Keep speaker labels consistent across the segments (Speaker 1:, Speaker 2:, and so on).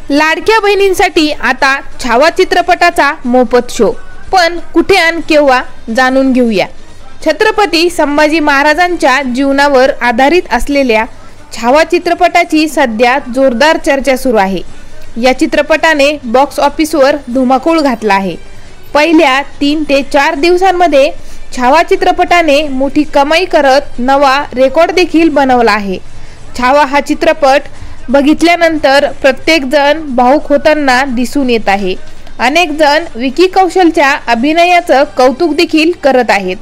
Speaker 1: लाडक्या बहिणींसाठी आता छावा चित्रपटाचा मोफत शो, पण कुठे आणि केव्हा जाणून घेऊया। छत्रपती संभाजी महाराजांच्या जीवनावर आधारित असलेल्या छावा चित्रपटाची सध्या जोरदार चर्चा सुरू आहे। या चित्रपटाने बॉक्स ऑफिसवर धुमाकूळ घातला आहे। पहिल्या 3 ते 4 दिवसांमध्ये छावा चित्रपटाने मोठी कमाई करत नवा रेकॉर्ड देखील बनवला आहे। छावा हा चित्रपट बघितल्यानंतर प्रत्येक जण भावुक होताना दिसून येत आहे। अनेक जण विकी कौशलच्या अभिनयाचं कौतुक देखील करत आहेत।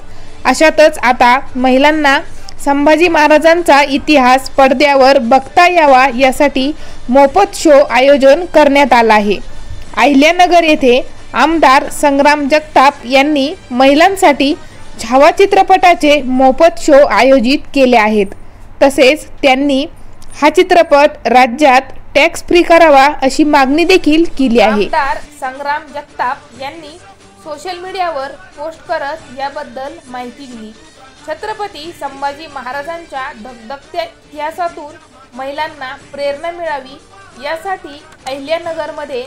Speaker 1: अशातच आता महिलांना संभाजी महाराजांचा इतिहास पडद्यावर बघता यावा यासाठी मोफत शो आयोजन करण्यात आला आहे। अहिल्यानगर येथे आमदार संग्राम जगताप यांनी महिलांसाठी छावा चित्रपटाचे मोफत शो आयोजित केले आहेत। तसेच त्यांनी हा चित्रपट राज्यात टॅक्स फ्री करावा अशी मागणी देखील केली आहे। आमदार संग्राम जगताप यांनी सोशल मीडियावर पोस्ट करत याबद्दल माहिती दिली। छत्रपती संभाजी महाराजांच्या धगधगत्या इतिहासातून महिलांना प्रेरणा मिळावी यासाठी अहिल्यानगरमध्ये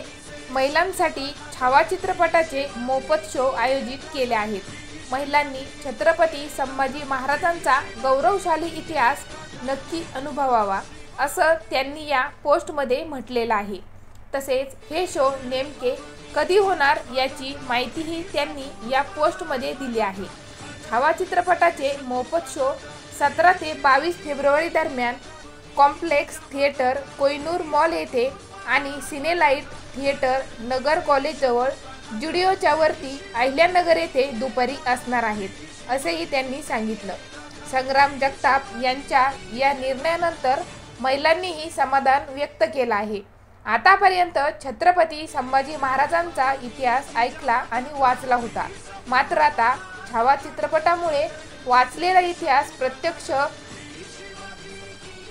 Speaker 1: महिलांसाठी छावा चित्रपटाचे मोफत शो आयोजित केले आहेत। महिलांनी छत्रपती संभाजी महाराजांचा गौरवशाली इतिहास नक्की अनुभवावा असं त्यांनी या पोस्टमध्ये म्हटलेलं आहे। तसेच हे शो नेमके कधी होणार याची माहितीही त्यांनी या पोस्टमध्ये दिली आहे। छावा चित्रपटाचे मोफत शो 17 ते 22 फेब्रुवारी दरम्यान कॉम्प्लेक्स थिएटर कोहिनूर मॉल येथे आणि सिनेलाइट थिएटर नगर कॉलेज जवळ जुडिओच्या वरती अहिल्यानगर येथे दुपारी असणार आहेत असेही त्यांनी सांगितलं। संग्राम जगताप यांच्या या निर्णयानंतर महिलांनीही समाधान व्यक्त केलं आहे। आतापर्यंत छत्रपती संभाजी महाराजांचा इतिहास ऐकला आणि वाचला होता, मात्र आता छावा चित्रपटामुळे वाचलेला इतिहास प्रत्यक्ष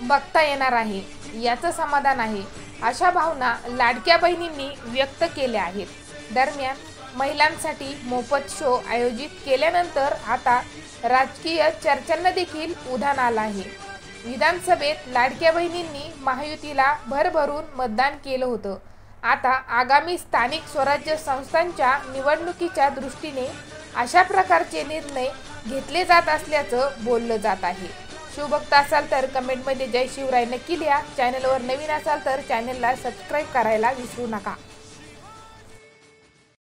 Speaker 1: बघता येणार आहे याचं समाधान आहे, अशा भावना लाडक्या बहिणींनी व्यक्त केल्या आहेत। दरम्यान महिलांसाठी मोफत शो आयोजित केल्यानंतर आता राजकीय चर्चांना देखील उधाण आलं आहे। विधानसभेत लाडक्या बहिणींनी महायुतीला भरभरून मतदान केलं होतं। आता आगामी स्थानिक स्वराज्य संस्थांच्या निवडणुकीच्या दृष्टीने अशा प्रकारचे निर्णय घेतले जात असल्याचं बोललं जात आहे। शिवभक्त असाल तर कमेंटमध्ये जय शिवराय नक्की लिहा। चॅनलवर नवीन असाल तर चॅनलला सबस्क्राईब करायला विसरू नका।